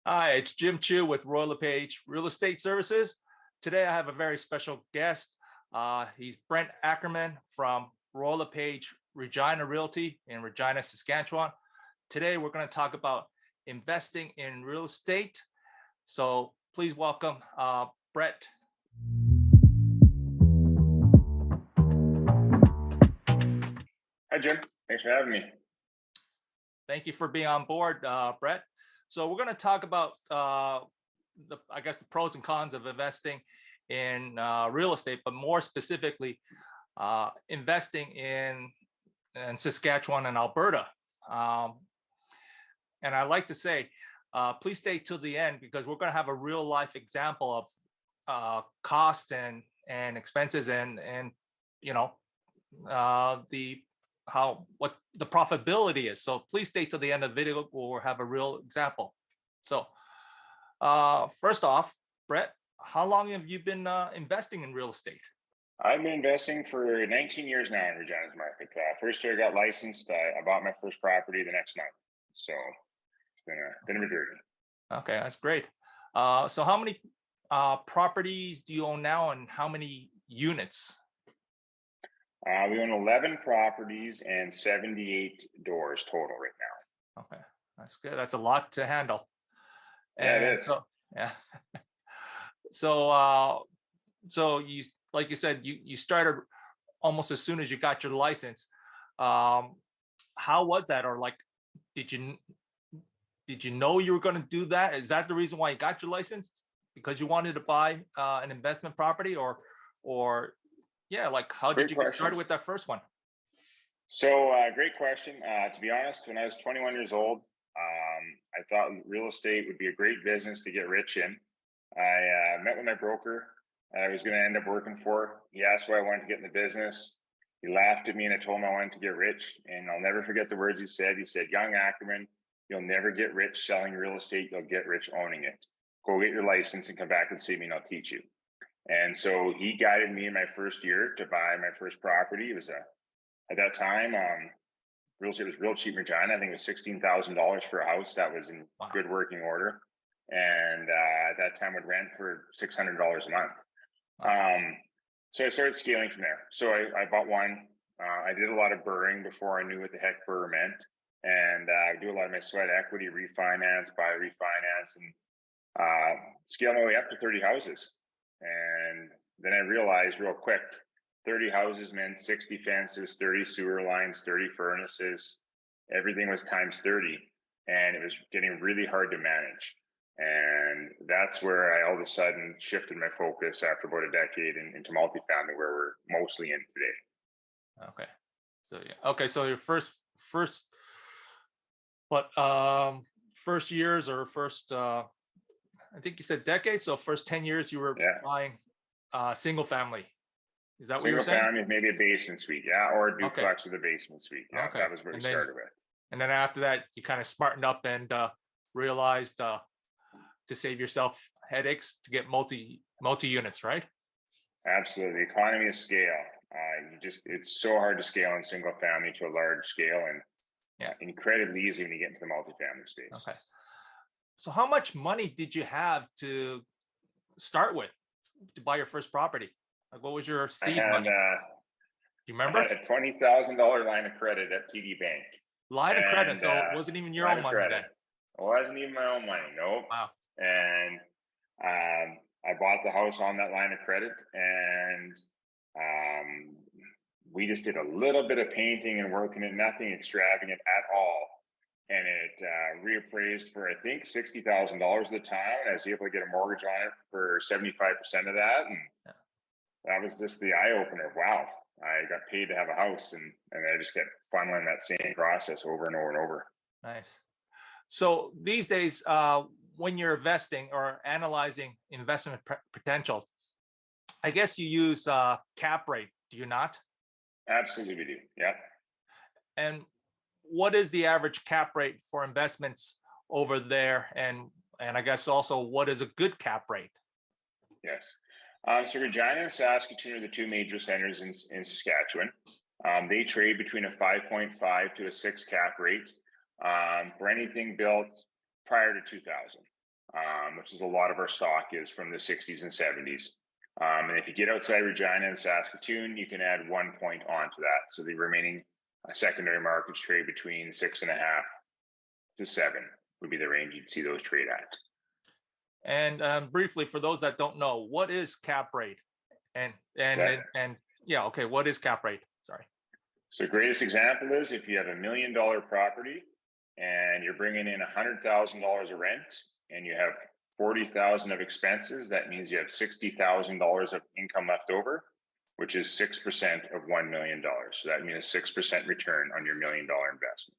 Hi, it's Jim Chu with Royal LePage Real Estate Services. Today, I have a very special guest. He's Brett Ackerman from Royal LePage Regina Realty in Regina, Saskatchewan. Today, we're going to talk about investing in real estate. So please welcome Brett. Hi, Jim. Thanks for having me. Thank you for being on board, Brett. So we're going to talk about the pros and cons of investing in real estate, but more specifically, investing in Saskatchewan and Alberta. Um, and I like to say, please stay till the end because we're going to have a real life example of cost and expenses and you know the how what the profitability is. So please stay to the end of the video. We'll have a real example. So first off, Brett, how long have you been investing in real estate? I've been investing for 19 years now in Regina's market. First year I got licensed. I bought my first property the next month. So it's been a journey. Okay, that's great. So how many properties do you own now, and how many units? We own 11 properties and 78 doors total right Okay, that's good. That's a lot to handle. now. Yeah, it And is. so, yeah. So, so you, like you said, you started almost as soon as you got your license. Um, how was that? Or like, did you did you know you were going to do that? Is that the reason why you got your license? Because you wanted to buy an investment property, or yeah, like how did Great you get question. started with that first one? So, great question. To be honest, when I was 21 years old, I thought real estate would be a great business to get rich in. I met with my broker I was going to end up working for. He asked why I wanted to get in the business. He laughed at me and I told him I wanted to get rich. And I'll never forget the words he said. He said, "Young Ackerman, you'll never get rich selling real estate. You'll get rich owning it. Go get your license and come back and see me and I'll teach you." And so he guided me in my first year to buy my first property. It was at that time, real estate was real cheap in Regina. I think it was $16,000 for a house that was in Wow. good working order. And at that time would rent for $600 a month. Wow. Um, so I started scaling from there. So I bought one. I did a lot of burring before I knew what the heck burr meant. And I do a lot of my sweat equity, refinance, buy, refinance, and scale my way up to 30 houses. And then I realized real quick 30 houses meant 60 fences, 30 sewer lines, 30 furnaces. Everything was times 30. And it was getting really hard to manage. And that's where I all of a sudden shifted my focus after about a decade into multifamily, where we're mostly in today. Okay. So yeah. Okay. So your first but first years or first I think you said decades. So first 10 years you were Yeah. buying single family. Is that what you were Single saying? family, maybe a basement suite. Yeah. Or a Okay. duplex with a basement suite. Yeah. Okay. That was what we And then started with. after that you kind of smartened up and realized to save yourself headaches to get multi units, right? Absolutely. Economy of scale. It's so hard to scale in single family to a large scale and Yeah. incredibly easy when you get into the multifamily space. Okay. So how much money did you have to start with to buy your first property? Like what was your I seed had, money? uh, Do you I had remember? a $20,000 line of credit at TD Bank Line of credit. and So it wasn't even your line own of money credit. then. It wasn't even my own money. Nope. Wow. And I bought the house on that line of credit, and um, we just did a little bit of painting and working it, nothing extravagant at all. And it reappraised for I think $60,000 at the time. And I was able to get a mortgage on it for 75% of that, and Yeah. that was just the eye opener. Wow, I got paid to have a house, and I just kept funneling that same process over and over and over. Nice. So these days, when you're investing or analyzing investment potentials, I guess you use cap rate, do you not? Absolutely, we do. Yeah. And what is the average cap rate for investments over there? And I guess also what is a good cap rate? Yes. So Regina and Saskatchewan are the two major centers in Saskatchewan. They trade between a 5.5 to a 6 cap rate for anything built prior to 2000. which is a lot of our stock is from the 60s and 70s. And if you get outside Regina and Saskatoon, you can add 1 point onto that. So the remaining secondary markets trade between 6.5 to 7 would be the range you'd see those trade at. And briefly, for those that don't know, what is cap rate? And yeah, okay, what is cap rate? Sorry. So greatest example is if you have $1 million property and you're bringing in $100,000 of rent and you have 40,000 of expenses, that means you have $60,000 of income left over, which is 6% of $1 million. So that means a 6% return on your $1 million investment.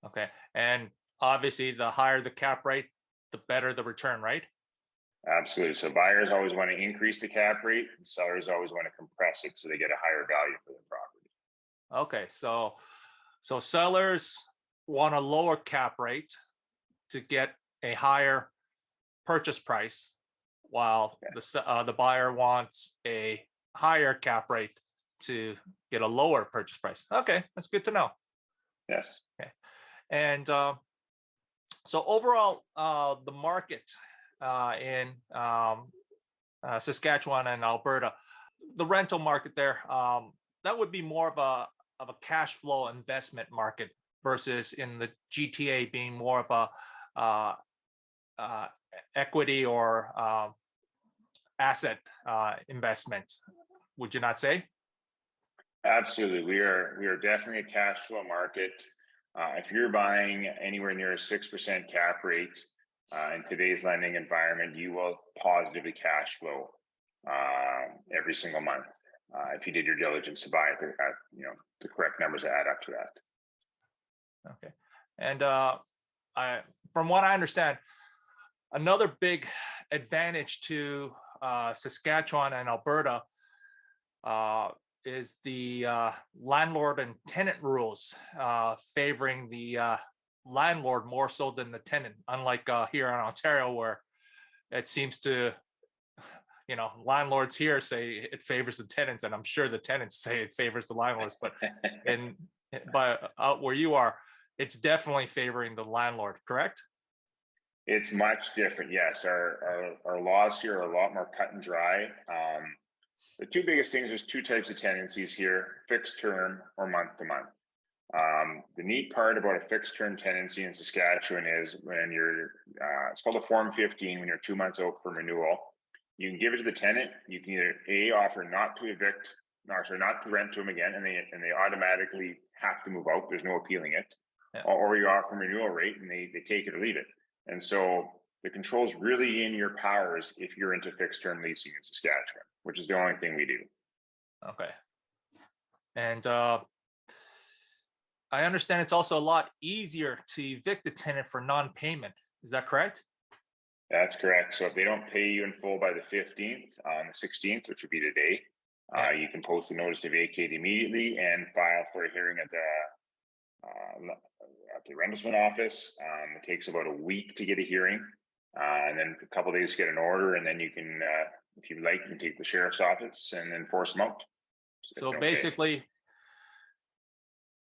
Okay, and obviously the higher the cap rate, the better the return, right? Absolutely. So buyers always want to increase the cap rate, and sellers always want to compress it so they get a higher value for the property. Okay, so sellers want a lower cap rate to get a higher purchase price, while Yes. the buyer wants a higher cap rate to get a lower purchase price. Okay, that's good to know. Yes. Okay, and so overall, the market in Saskatchewan and Alberta, the rental market there, that would be more of a cash flow investment market versus in the GTA being more of a equity or asset investment. Would you not say? Absolutely. We are definitely a cash flow market. If you're buying anywhere near a 6% cap rate in today's lending environment, you will positively cash flow every single month if you did your diligence to buy it at the correct numbers that add up to that. Okay, and from what I understand, another big advantage to Saskatchewan and Alberta is the landlord and tenant rules favoring the landlord more so than the tenant, unlike here in Ontario, where it seems to, landlords here say it favors the tenants, and I'm sure the tenants say it favors the landlords, but out where you are, it's definitely favoring the landlord, correct? It's much different. Yes, our laws here are a lot more cut and dry. The two biggest things, there's two types of tenancies here: fixed term or month to month. The neat part about a fixed term tenancy in Saskatchewan is when it's called a Form 15, when you're 2 months out from renewal, you can give it to the tenant. You can either offer not to evict, not to rent to them again, and they automatically have to move out. There's no appealing it. Yeah. Or you offer renewal rate and they take it or leave it. And so the control's really in your powers if you're into fixed term leasing in Saskatchewan, which is the only thing we do. Okay. And I understand it's also a lot easier to evict a tenant for non-payment. Is that correct? That's correct. So if they don't pay you in full by the 15th, on the 16th, which would be today, you can post a notice to vacate immediately and file for a hearing at the rentalsman office. It takes about a week to get a hearing, and then a couple of days to get an order, and then you can, if you like, you can take the sheriff's office and enforce them out. So basically,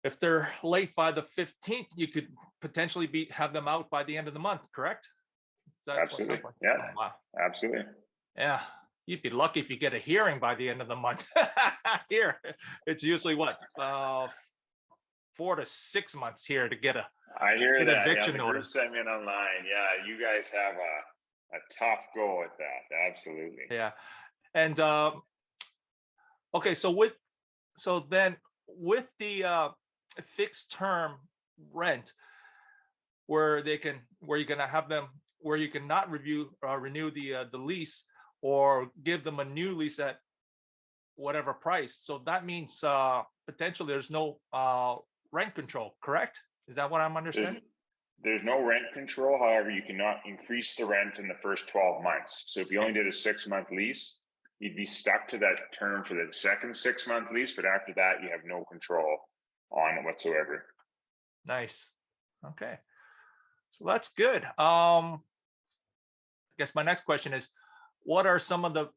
if they're late by the 15th, you could potentially have them out by the end of the month, correct? Absolutely. Yeah. Oh, wow. Absolutely. Yeah. You'd be lucky if you get a hearing by the end of the month. Here, it's usually what, 4 to 6 months here to get I hear that. eviction the notice. Sent me online. Yeah, you guys have a tough go at that. Absolutely. Yeah. And okay, so then with the fixed term rent, where you can not renew the lease or give them a new lease at whatever price. So that means potentially there's no rent control, correct? Is that what I'm understanding? There's no rent control. However, you cannot increase the rent in the first 12 months. So if you only did a 6-month lease, you'd be stuck to that term for the second 6-month lease. But after that, you have no control on it whatsoever. Nice. Okay. So that's good. I guess my next question is, what are some of the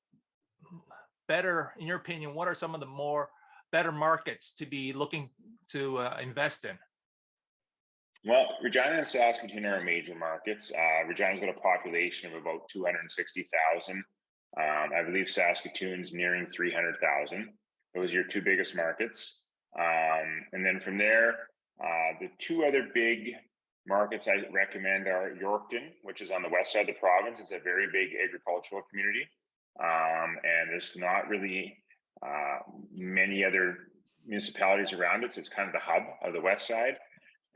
better, in your opinion, what are some of the more better markets to be looking to invest in? Well, Regina and Saskatoon are major markets. Regina's got a population of about 260,000. I believe Saskatoon's nearing 300,000. Those are your two biggest markets. And then from there, the two other big markets I recommend are Yorkton, which is on the west side of the province. It's a very big agricultural community. And there's not really many other municipalities around it. So it's kind of the hub of the west side.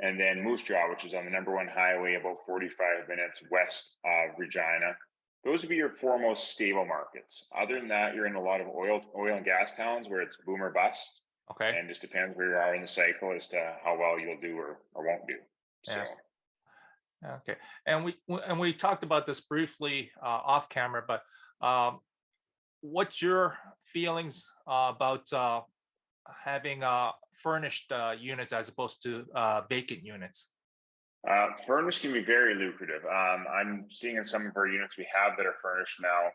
And then Moose Jaw, which is on the number one highway, about 45 minutes west of Regina. Those would be your four most stable markets. Other than that, you're in a lot of oil and gas towns where it's boom or bust. Okay. And just depends where you are in the cycle as to how well you'll do or won't do. So. Yes. Okay. And we talked about this briefly off camera, but what's your feelings about having furnished units as opposed to vacant units? Furnished can be very lucrative. I'm seeing in some of our units we have that are furnished now,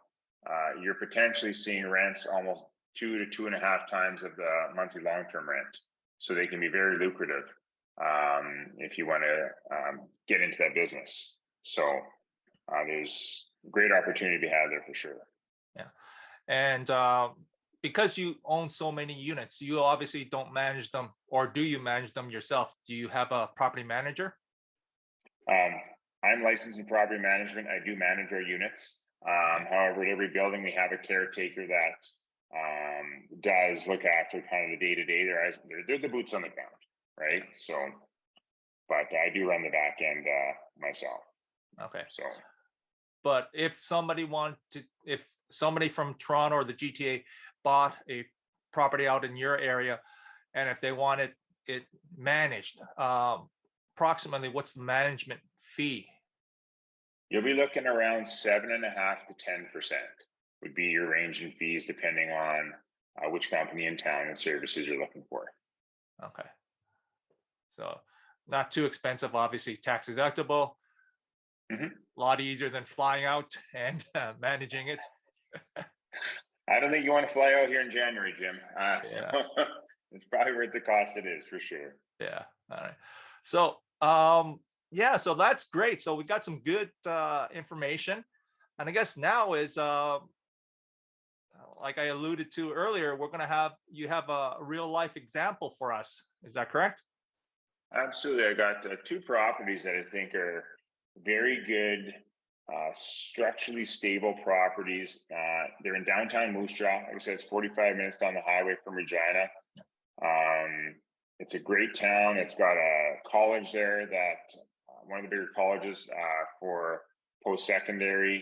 you're potentially seeing rents almost 2 to 2.5 times of the monthly long-term rent. So they can be very lucrative if you want to get into that business. So there's great opportunity to be had there for sure. Yeah. And because you own so many units, you obviously don't manage them, or do you manage them yourself? Do you have a property manager? I'm licensed in property management. I do manage our units. However, at every building, we have a caretaker that does look after kind of the day-to-day. They're the boots on the ground, right? So, but I do run the back end myself. Okay. So, but if somebody from Toronto or the GTA bought a property out in your area, and if they wanted it managed, approximately what's the management fee? You'll be looking around 7.5% to 10% would be your range in fees, depending on which company in town and services you're looking for. Okay. So not too expensive, obviously tax deductible. Mm-hmm. A lot easier than flying out and managing it. I don't think you want to fly out here in January, Jim. Yeah. So it's probably worth the cost it is for sure. Yeah. All right. So yeah, so that's great. So we got some good information. And I guess now is like I alluded to earlier, we're going to you have a real life example for us. Is that correct? Absolutely. I got two properties that I think are very good, structurally stable properties. They're in downtown Moose Jaw. Like I said, it's 45 minutes down the highway from Regina. It's a great town. It's got a college there that one of the bigger colleges for post-secondary.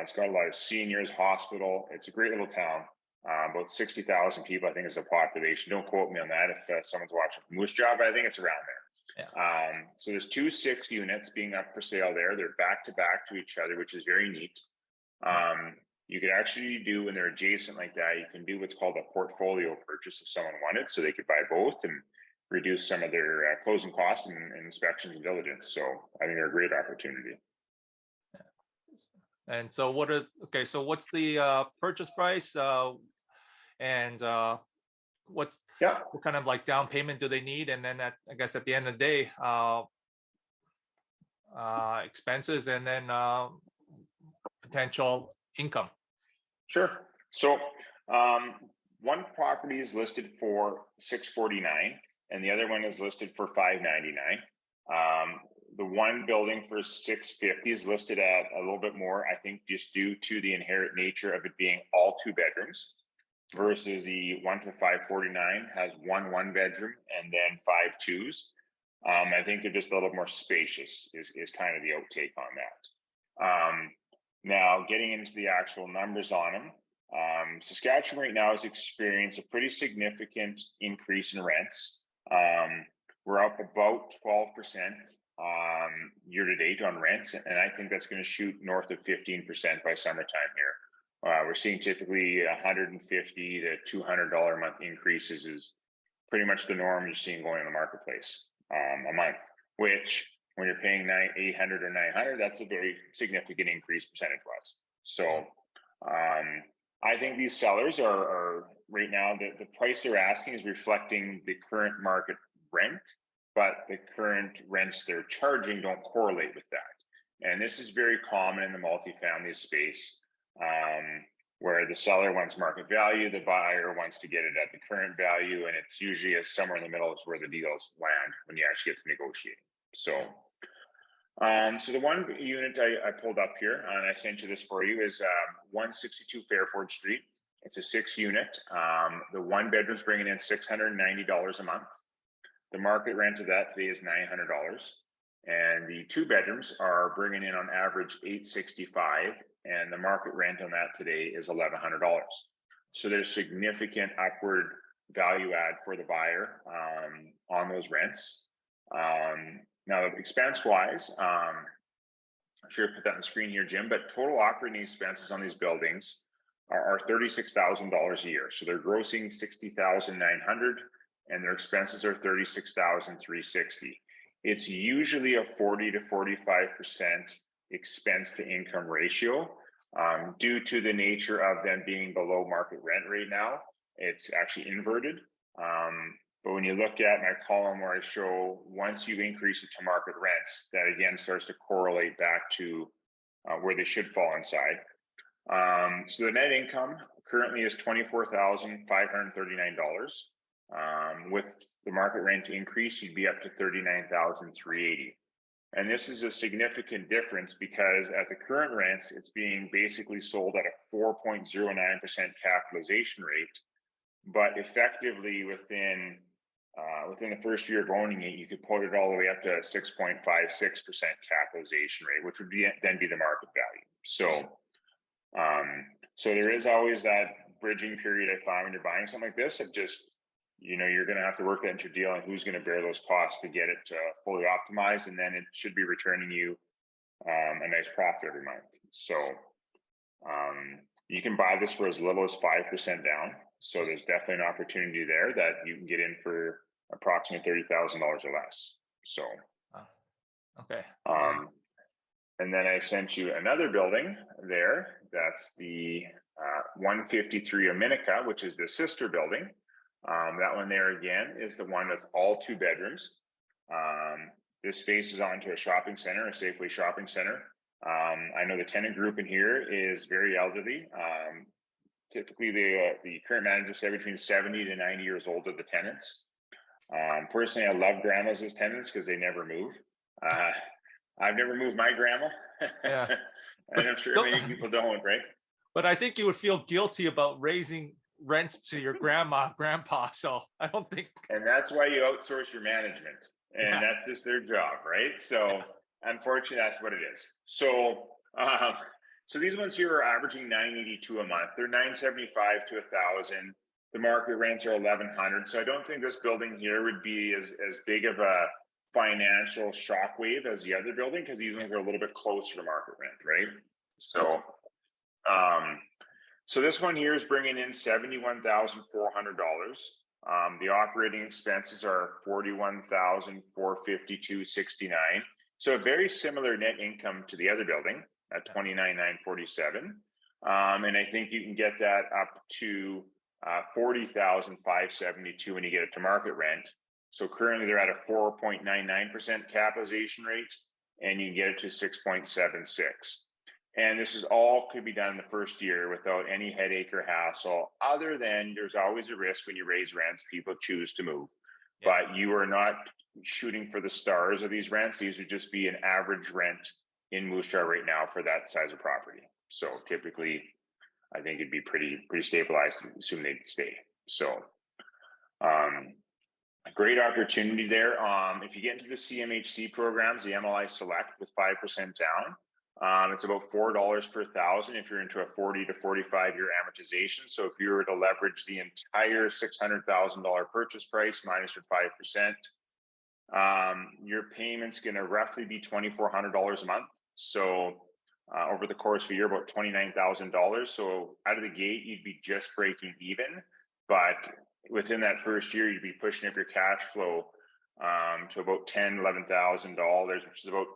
It's got a lot of seniors, hospital. It's a great little town. About 60,000 people, I think, is the population. Don't quote me on that if someone's watching from Moose Jaw, but I think it's around there. Yeah. So there's 2 6 units being up for sale there. They're back to back to each other, which is very neat. You could actually do, when they're adjacent like that, you can do what's called a portfolio purchase if someone wanted, so they could buy both and reduce some of their closing costs and inspections and diligence. So I think they're a great opportunity. And so so what's the purchase price and what kind of like down payment do they need? And then I guess at the end of the day, expenses and then potential income. Sure. So one property is listed for $649 and the other one is listed for $599. The one building for $650 is listed at a little bit more, I think, just due to the inherent nature of it being all 2 bedrooms, versus the one for $549 has one bedroom and then 5 2s. I think they're just a little more spacious is kind of the outtake on that. Now, getting into the actual numbers on them, Saskatchewan right now has experienced a pretty significant increase in rents. We're up about 12% year to date on rents, and I think that's going to shoot north of 15% by summertime here. We're seeing typically $150 to $200 a month increases is pretty much the norm you're seeing going in the marketplace a month, which when you're paying $800 or $900, that's a very significant increase percentage-wise. So I think these sellers are right now, the price they're asking is reflecting the current market rent. but the current rents they're charging don't correlate with that. And this is very common in the multifamily space, where the seller wants market value, the buyer wants to get it at the current value, and it's usually somewhere in the middle is where the deals land when you actually get to negotiating. So, so the one unit I pulled up here, and I sent you this for you, is 162 Fairford Street. It's a 6-unit. The one bedroom's bringing in $690 a month. The market rent of that today is $900, and the 2 bedrooms are bringing in on average $865, and the market rent on that today is $1,100. So there's significant upward value add for the buyer on those rents. Now, expense-wise, I'm sure I put that on the screen here, Jim, but total operating expenses on these buildings are $36,000 a year. So they're grossing $60,900, and their expenses are $36,360. It's usually a 40 to 45% expense to income ratio. Due to the nature of them being below market rent right now, it's actually inverted. But when you look at my column where I show once you increase it to market rents, that again starts to correlate back to where they should fall inside. So the net income currently is $24,539. With the market rent increase, you'd be up to $39,380. And this is a significant difference because at the current rents, it's being basically sold at a 4.09% capitalization rate. But effectively within the first year of owning it, you could put it all the way up to 6.56% capitalization rate, which would then be the market value. So there is always that bridging period I find when you're buying something like this. It just, you're going to have to work that into your deal and who's going to bear those costs to get it fully optimized, and then it should be returning you a nice profit every month. So you can buy this for as little as 5% down. So there's definitely an opportunity there that you can get in for approximately $30,000 or less. So, okay. And then I sent you another building there. That's the 153 Ominica, which is the sister building. That one there again is the one with all 2 bedrooms. This faces onto a shopping center, a Safeway shopping center. I know the tenant group in here is very elderly. Typically, the current managers say between 70 to 90 years old are the tenants. Personally, I love grandmas as tenants because they never move. I've never moved my grandma. Yeah. And I'm sure many people don't, right? But I think you would feel guilty about raising rents to your grandma, grandpa. So I don't think. And that's why you outsource your management. And that's just their job, right? So unfortunately, that's what it is. So so these ones here are averaging $982 a month. They're $975 to $1,000. The market rents are $1,100. So I don't think this building here would be as big of a financial shockwave as the other building, because these ones are a little bit closer to market rent, right? So, so this one here is bringing in $71,400. The operating expenses are $41,452.69. So a very similar net income to the other building at $29,947. And I think you can get that up to $40,572 when you get it to market rent. So currently they're at a 4.99% capitalization rate, and you can get it to 6.76. And this is all could be done in the first year without any headache or hassle, other than there's always a risk when you raise rents, people choose to move. Yeah. But you are not shooting for the stars of these rents. These would just be an average rent in Moose Jaw right now for that size of property. So typically, I think it'd be pretty stabilized, assume they'd stay. So a great opportunity there. If you get into the CMHC programs, the MLI Select with 5% down, it's about $4 per thousand if you're into a 40 to 45 year amortization. So if you were to leverage the entire $600,000 purchase price minus your 5%, your payment's going to roughly be $2,400 a month. So over the course of a year, about $29,000. So out of the gate, you'd be just breaking even. But within that first year, you'd be pushing up your cash flow to about $10,000, $11,000, which is about,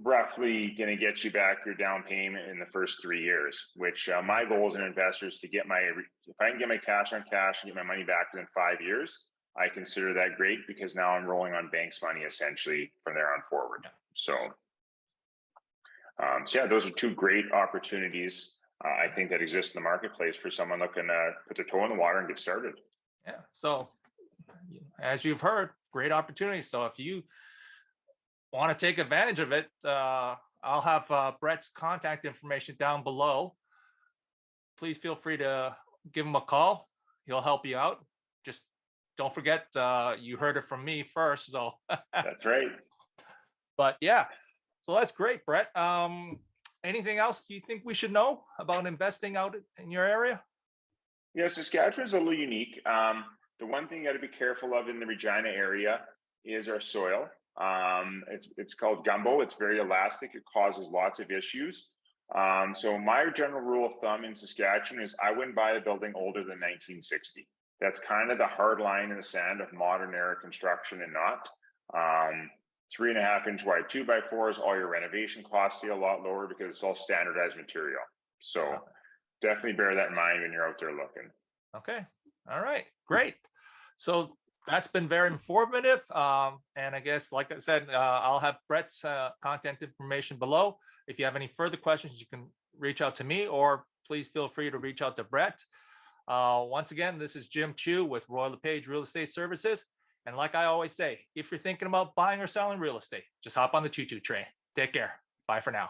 roughly going to get you back your down payment in the first 3 years, which my goal as an investor is to get if I can get my cash on cash and get my money back within 5 years, I consider that great because now I'm rolling on bank's money essentially from there on forward. So yeah, those are two great opportunities I think that exist in the marketplace for someone looking to put their toe in the water and get started. Yeah. So as you've heard, great opportunity. So if you want to take advantage of it, I'll have Brett's contact information down below. Please feel free to give him a call. He'll help you out. Just don't forget, you heard it from me first. So That's right. But yeah, so that's great, Brett. Anything else you think we should know about investing out in your area? Yeah, Saskatchewan's a little unique. The one thing you got to be careful of in the Regina area is our soil. It's called gumbo. It's very elastic. It causes lots of issues. So my general rule of thumb in Saskatchewan is I wouldn't buy a building older than 1960. That's kind of the hard line in the sand of modern era construction and not. 3.5-inch wide 2x4s, all your renovation costs you a lot lower because it's all standardized material. So definitely bear that in mind when you're out there looking. Okay. All right. Great. So that's been very informative. And I guess, like I said, I'll have Brett's contact information below. If you have any further questions, you can reach out to me, or please feel free to reach out to Brett. Once again, this is Jim Chu with Royal LePage Real Estate Services. And like I always say, if you're thinking about buying or selling real estate, just hop on the choo-choo train. Take care. Bye for now.